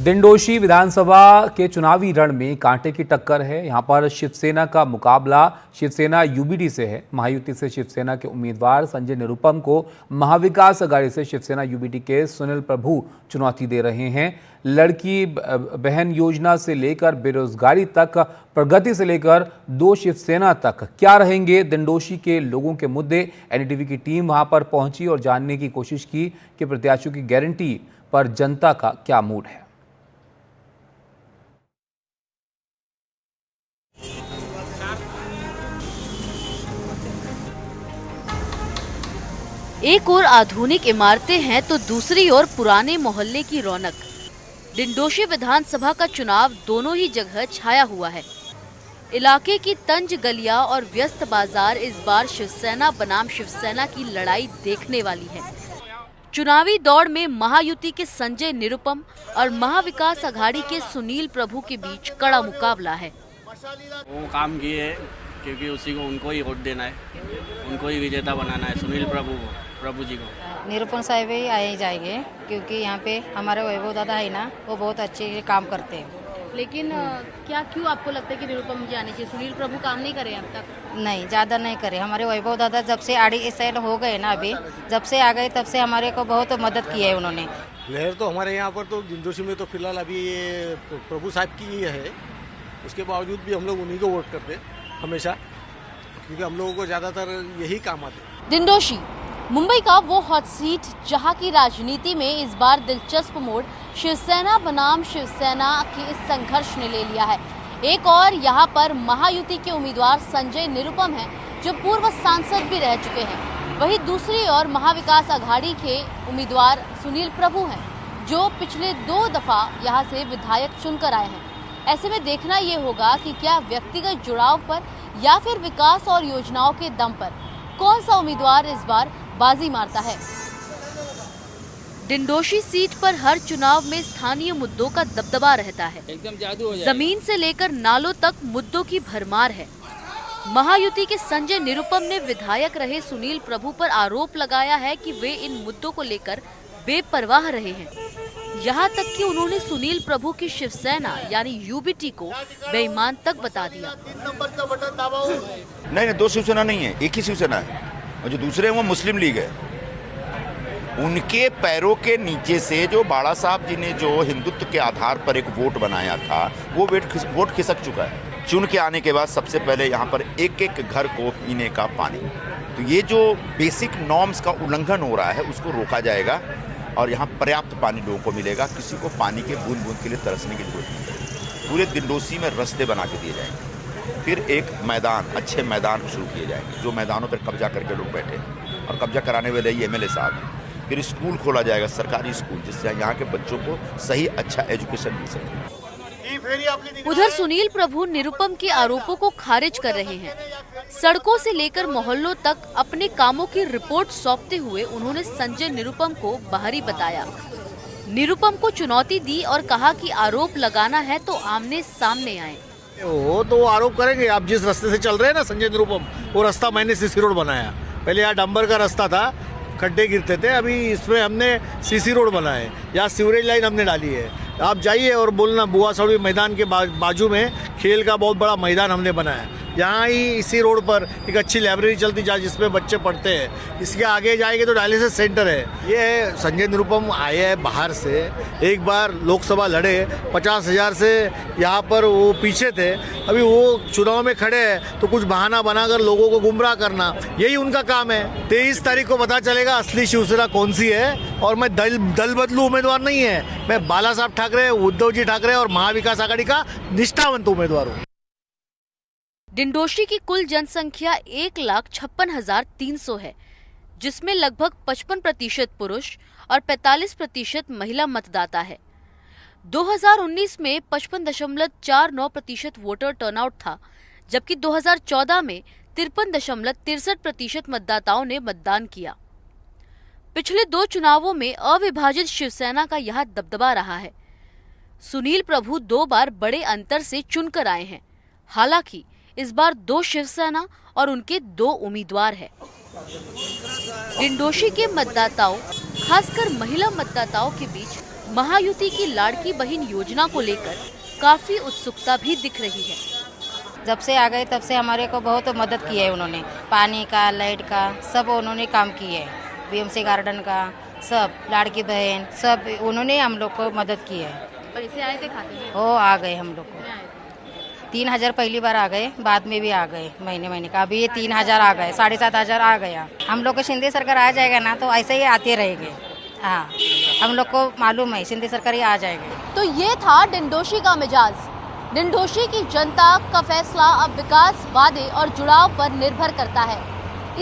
दिंडोशी विधानसभा के चुनावी रण में कांटे की टक्कर है। यहां पर शिवसेना का मुकाबला शिवसेना यूबीडी से है। महायुति से शिवसेना के उम्मीदवार संजय निरुपम को महाविकास अघाड़ी से शिवसेना यूबीडी के सुनील प्रभु चुनौती दे रहे हैं। लड़की बहन योजना से लेकर बेरोजगारी तक, प्रगति से लेकर दो शिवसेना तक क्या रहेंगे दिंडोशी के लोगों के मुद्दे। एनडीटीवी की टीम वहां पर पहुंची और जानने की कोशिश की कि प्रत्याशियों की गारंटी पर जनता का क्या मूड है। एक ओर आधुनिक इमारतें हैं तो दूसरी ओर पुराने मोहल्ले की रौनक। दिंडोशी विधानसभा का चुनाव दोनों ही जगह छाया हुआ है। इलाके की तंज गलियां और व्यस्त बाजार इस बार शिवसेना बनाम शिवसेना की लड़ाई देखने वाली है। चुनावी दौड़ में महायुति के संजय निरुपम और महाविकास अघाड़ी के सुनील प्रभु के बीच कड़ा मुकाबला है। वो काम किए क्योंकि उसी को उनको ही वोट देना है, उनको ही विजेता बनाना है, सुनील प्रभु जी को। निरुपम साहब ही आए जाएंगे क्योंकि यहाँ पे हमारे वैभव दादा है ना, वो बहुत अच्छे काम करते हैं। लेकिन क्यों आपको लगता है कि निरुपम जी आने चाहिए? सुनील प्रभु काम नहीं करे अब तक? नहीं, ज़्यादा नहीं करे। हमारे वैभव दादा जब से आड़ी साइड हो गए ना, अभी जब से आ गए तब से हमारे को बहुत मदद की है उन्होंने। लहर तो हमारे यहाँ पर तो दिंडोशी में तो फिलहाल अभी ये प्रभु साहब की ही है। उसके बावजूद भी हम लोग उन्हीं को वोट करते हमेशा, क्योंकि हम लोगों को ज़्यादातर यही काम आते। दिंडोशी मुंबई का वो हॉट सीट जहां की राजनीति में इस बार दिलचस्प मोड़ शिवसेना बनाम शिवसेना के इस संघर्ष ने ले लिया है। एक और यहां पर महायुति के उम्मीदवार संजय निरुपम हैं, जो पूर्व सांसद भी रह चुके हैं। वहीं दूसरी ओर महाविकास अघाड़ी के उम्मीदवार सुनील प्रभु हैं, जो पिछले 2 दफा यहां से विधायक चुनकर आए हैं। ऐसे में देखना ये होगा कि क्या व्यक्तिगत जुड़ाव पर या फिर विकास और योजनाओं के दम पर कौन सा उम्मीदवार इस बार बाजी मारता है। दिंडोशी सीट पर हर चुनाव में स्थानीय मुद्दों का दबदबा रहता है। एकदम जादू हो जाए। जमीन से लेकर नालों तक मुद्दों की भरमार है। महायुति के संजय निरुपम ने विधायक रहे सुनील प्रभु पर आरोप लगाया है कि वे इन मुद्दों को लेकर बेपरवाह रहे हैं। यहाँ तक कि उन्होंने सुनील प्रभु की शिवसेना यानी यूबीटी को बेईमान तक बता दिया। नहीं, 2 शिवसेना नहीं है, एक ही शिवसेना है, और जो दूसरे हैं वो मुस्लिम लीग है। उनके पैरों के नीचे से जो बाड़ा साहब जी ने जो हिंदुत्व के आधार पर एक वोट बनाया था, वो वोट खिसक चुका है। चुन के आने के बाद सबसे पहले यहाँ पर एक घर को पीने का पानी, तो ये जो बेसिक नॉर्म्स का उल्लंघन हो रहा है उसको रोका जाएगा और यहाँ पर्याप्त पानी लोगों को मिलेगा। किसी को पानी के बूंद बूंद के लिए तरसने की जरूरत नहीं है। पूरे दिंडोशी में रास्ते बना के दिए जाएंगे। फिर एक मैदान, अच्छे मैदान शुरू किए जाएंगे, जो मैदानों पर कब्जा करके लोग बैठे हैं और कब्जा कराने वाले ही एमएलए साहब हैं। फिर स्कूल खोला जाएगा, सरकारी स्कूल, जिससे यहाँ के बच्चों को सही अच्छा एजुकेशन मिल सके। उधर सुनील प्रभु निरुपम के आरोपों को खारिज कर रहे हैं। सड़कों से लेकर मोहल्लों तक अपने कामों की रिपोर्ट सौंपते हुए उन्होंने संजय निरुपम को बाहरी बताया। निरुपम को चुनौती दी और कहा कि आरोप लगाना है तो आमने सामने आए। वो तो आरोप करेंगे। आप जिस रास्ते से चल रहे हैं ना संजय निरुपम, वो रास्ता मैंने सीसी रोड बनाया। पहले यहाँ डंबर का रास्ता था, खड्डे गिरते थे, अभी इसमें हमने सीसी रोड बनाए। यहाँ सीवरेज लाइन हमने डाली है। आप जाइए और बोलना, बुआ सड़वी मैदान के बाजू में खेल का बहुत बड़ा मैदान हमने बनाया। यहाँ ही इसी रोड पर एक अच्छी लाइब्रेरी चलती जहाँ जिसमें बच्चे पढ़ते हैं। इसके आगे जाएंगे तो डायलिसिस सेंटर है। ये संजय निरुपम आए हैं बाहर से, एक बार लोकसभा लड़े, 50,000 से यहाँ पर वो पीछे थे। अभी वो चुनाव में खड़े हैं तो कुछ बहाना बनाकर लोगों को गुमराह करना, यही उनका काम है। 23 तारीख को पता चलेगा असली शिवसेना कौन सी है। और मैं दल बदलू उम्मीदवार नहीं है, मैं बाला साहब ठाकरे, उद्धव जी ठाकरे और महाविकास आघाड़ी का निष्ठावंत उम्मीदवार हूँ। दिंडोशी की कुल जनसंख्या 1,56,300 है, जिसमें लगभग 55% पुरुष और 45% महिला मतदाता है। 2019 में 55.49% वोटर टर्नआउट था, जबकि 2014 में 53.63% मतदाताओं ने मतदान किया। पिछले 2 चुनावों में अविभाजित शिवसेना का यह दबदबा रहा है। सुनील प्रभु 2 बार बड़े अंतर से चुनकर आए हैं। हालांकि इस बार 2 शिवसेना और उनके 2 उम्मीदवार हैं। दिंडोशी के मतदाताओं, खासकर महिला मतदाताओं के बीच महायुति की लाड़की बहन योजना को लेकर काफी उत्सुकता भी दिख रही है। जब से आ गए तब से हमारे को बहुत मदद की है उन्होंने, पानी का, लाइट का, सब उन्होंने काम किए है। बीएमसी गार्डन का सब, लाड़की बहन सब उन्होंने हम लोग को मदद की है। पैसे आए थे खाते में? ओ आ गए हम लोग को 3000 पहली बार आ गए, बाद में भी आ गए महीने का। अभी ये 3000 आ गए, 7500 आ गया। हम लोग को शिंदे सरकार आ जाएगा ना तो ऐसे ही आते रहेंगे। हाँ, हम लोग को मालूम है शिंदे सरकार ही आ जाएगा। तो ये था डिंडोशी का मिजाज। डिंडोशी की जनता का फैसला अब विकास, वादे और जुड़ाव पर निर्भर करता है।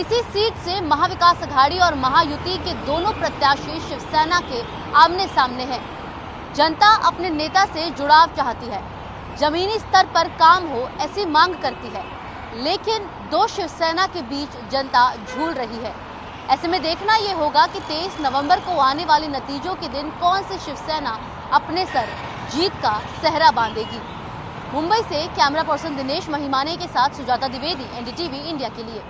इसी सीट से महाविकास अघाड़ी और महायुति के दोनों प्रत्याशी शिवसेना के आमने सामने हैं। जनता अपने नेता से जुड़ाव चाहती है, जमीनी स्तर पर काम हो ऐसी मांग करती है, लेकिन दो शिवसेना के बीच जनता झूल रही है। ऐसे में देखना ये होगा कि 23 नवंबर को आने वाले नतीजों के दिन कौन सी शिवसेना अपने सर जीत का सेहरा बांधेगी। मुंबई से कैमरा पर्सन दिनेश महिमाने के साथ सुजाता द्विवेदी, एनडीटीवी इंडिया के लिए।